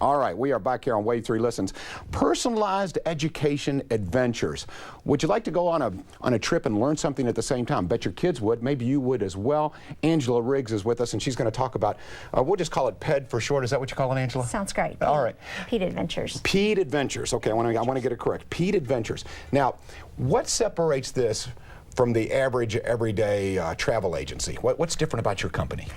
All right, we are back here on Wave 3 Listens. Personalized education adventures. Would you like to go on a trip and learn something at the same time? Bet your kids would. Maybe you would as well. Angela Riggs is with us, and she's going to talk about, we'll just call it PED for short. Is that what you call it, Angela? Sounds great. All right. PED Adventures. PED Adventures. Okay, I want to get it correct. PED Adventures. Now, what separates this from the average, everyday travel agency? What's different about your company?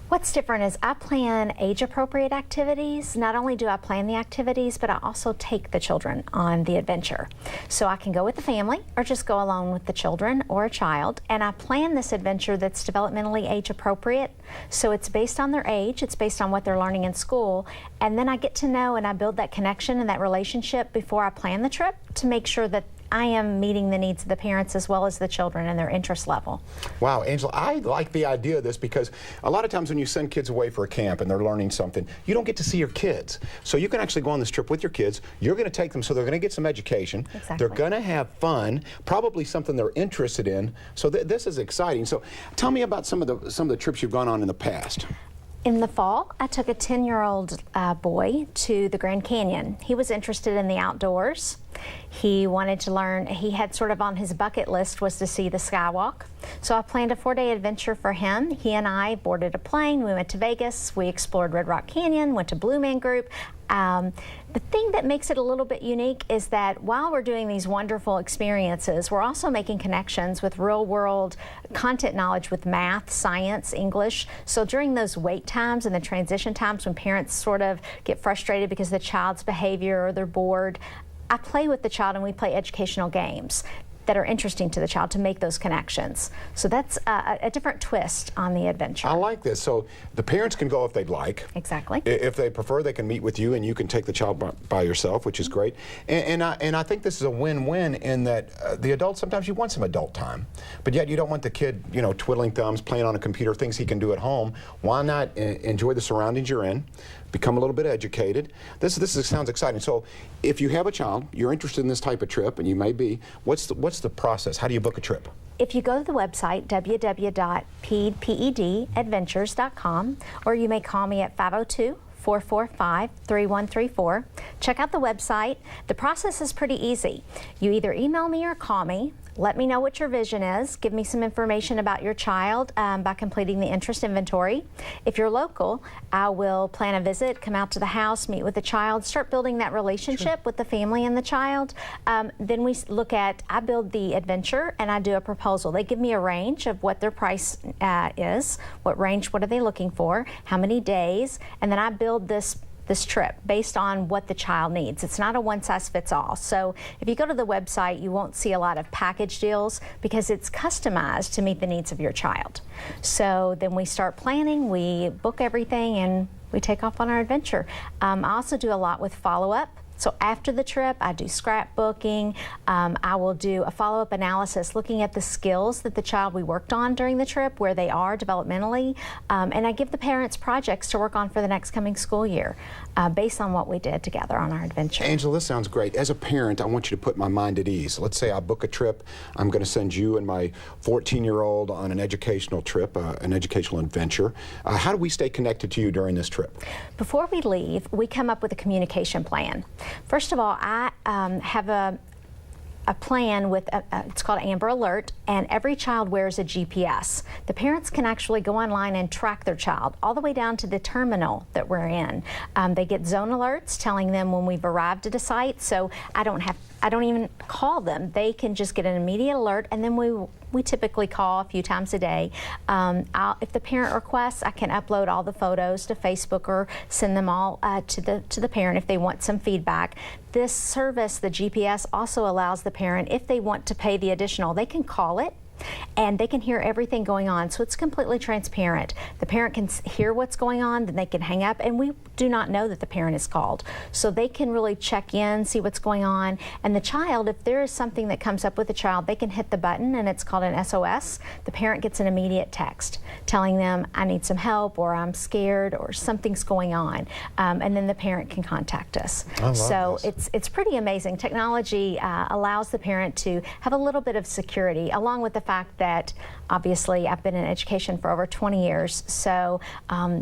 What's different is I plan age-appropriate activities. Not only do I plan the activities, but I also take the children on the adventure. So I can go with the family or just go alone with the children or a child, and I plan this adventure that's developmentally age-appropriate. So it's based on their age, it's based on what they're learning in school, and then I get to know and I build that connection and that relationship before I plan the trip to make sure that I am meeting the needs of the parents as well as the children and their interest level. Wow, Angela, I like the idea of this because a lot of times when you send kids away for a camp and they're learning something, you don't get to see your kids. So you can actually go on this trip with your kids. You're going to take them, so they're going to get some education. Exactly. They're going to have fun, probably something they're interested in. So this is exciting. So tell me about some of the trips you've gone on in the past. In the fall, I took a 10-year-old boy to the Grand Canyon. He was interested in the outdoors. He wanted to learn, he had sort of on his bucket list was to see the skywalk. So I planned a 4-day adventure for him. He and I boarded a plane, we went to Vegas, we explored Red Rock Canyon, went to Blue Man Group. The thing that makes it a little bit unique is that while we're doing these wonderful experiences, we're also making connections with real-world content knowledge with math, science, English. So during those wait times and the transition times when parents sort of get frustrated because of the child's behavior or they're bored, I play with the child and we play educational games that are interesting to the child to make those connections. So that's a different twist on the adventure. I like this. So the parents can go if they'd like. Exactly. If they prefer, they can meet with you and you can take the child by yourself, which is great. And I think this is a win-win in that the adult, sometimes you want some adult time, but yet you don't want the kid, you know, twiddling thumbs, playing on a computer, things he can do at home. Why not enjoy the surroundings you're in, become a little bit educated? This sounds exciting. So if you have a child, you're interested in this type of trip, and you may be, what's the process? How do you book a trip? If you go to the website, www.pedadventures.com, or you may call me at 502-445-3134. Check out the website. The process is pretty easy. You either email me or call me. Let me know what your vision is. Give me some information about your child by completing the interest inventory. If you're local, I will plan a visit, come out to the house, meet with the child, start building that relationship with the family and the child. Then we look at, I build the adventure and I do a proposal. They give me a range of what their price is, what are they looking for, how many days, and then I build this trip based on what the child needs. It's not a one-size-fits-all. So if you go to the website, you won't see a lot of package deals because it's customized to meet the needs of your child. So then we start planning, we book everything, and we take off on our adventure. I also do a lot with follow-up. So after the trip, I do scrapbooking. I will do a follow-up analysis looking at the skills that the child we worked on during the trip, where they are developmentally, and I give the parents projects to work on for the next coming school year based on what we did together on our adventure. Angela, this sounds great. As a parent, I want you to put my mind at ease. Let's say I book a trip. I'm going to send you and my 14-year-old on an educational trip, an educational adventure. How do we stay connected to you during this trip? Before we leave, we come up with a communication plan. First of all, I have a plan with, it's called Amber Alert, and every child wears a GPS. The parents can actually go online and track their child all the way down to the terminal that we're in. They get zone alerts telling them when we've arrived at a site, so I don't even call them. They can just get an immediate alert, and then we typically call a few times a day. If the parent requests, I can upload all the photos to Facebook or send them all to the parent if they want some feedback. This service, the GPS, also allows the parent, if they want to pay the additional, they can call it and they can hear everything going on. So it's completely transparent. The parent can hear what's going on, then they can hang up, and we do not know that the parent is called. So they can really check in, see what's going on. And the child, if there is something that comes up with the child, they can hit the button and it's called an SOS. The parent gets an immediate text telling them, I need some help, or I'm scared, or something's going on. And then the parent can contact us. So it's pretty amazing. Technology allows the parent to have a little bit of security, along with the fact fact that obviously I've been in education for over 20 years, so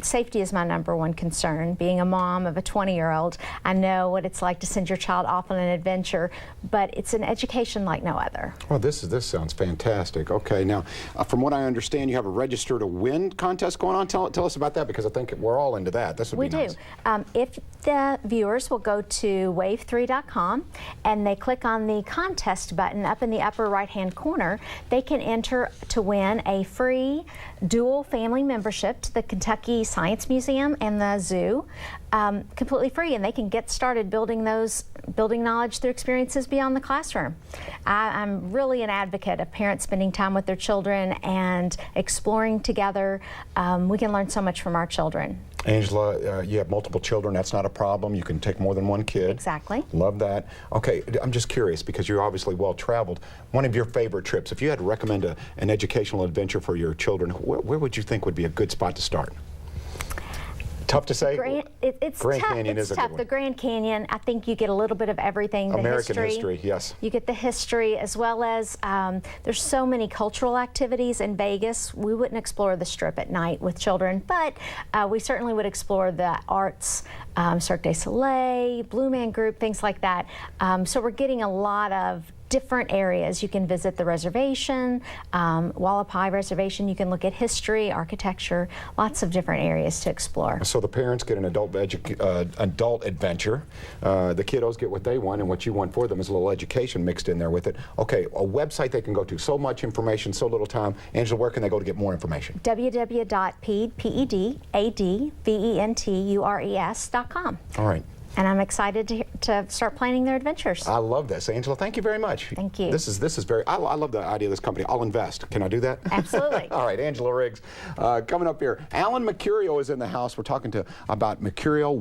safety is my #1 concern. Being a mom of a 20-year-old, I know what it's like to send your child off on an adventure, but it's an education like no other. Well, this sounds fantastic. Okay, now, from what I understand, you have a Register to Win contest going on. Tell us about that, because I think we're all into that. This would be nice. We do. If the viewers will go to wave3.com and they click on the contest button up in the upper right-hand corner, they can enter to win a free dual family membership to the Kentucky Science Museum and the zoo, completely free, and they can get started building knowledge through experiences beyond the classroom. I'm really an advocate of parents spending time with their children and exploring together. We can learn so much from our children. Angela, you have multiple children. That's not a problem. You can take more than one kid. Exactly. Love that. Okay, I'm just curious, because you're obviously well-traveled. One of your favorite trips, if you had to recommend an educational adventure for your children, where would you think would be a good spot to start? Tough to say? It's Grand tough. Canyon is a good one. The Grand Canyon, I think you get a little bit of everything. American history, yes. You get the history, as well as there's so many cultural activities in Vegas. We wouldn't explore the Strip at night with children, but we certainly would explore the arts, Cirque du Soleil, Blue Man Group, things like that. So we're getting a lot of different areas. You can visit the reservation, Wallapai Reservation. You can look at history, architecture, lots of different areas to explore. So the parents get an adult adventure. The kiddos get what they want, and what you want for them is a little education mixed in there with it. Okay, a website they can go to. So much information, so little time. Angela, where can they go to get more information? www.pedventures.com. All right. And I'm excited to start planning their adventures. I love this. Angela, thank you very much. Thank you. This is very, I love the idea of this company. I'll invest. Can I do that? Absolutely. All right, Angela Riggs. Coming up here, Alan Mercurio is in the house. We're talking about Mercurio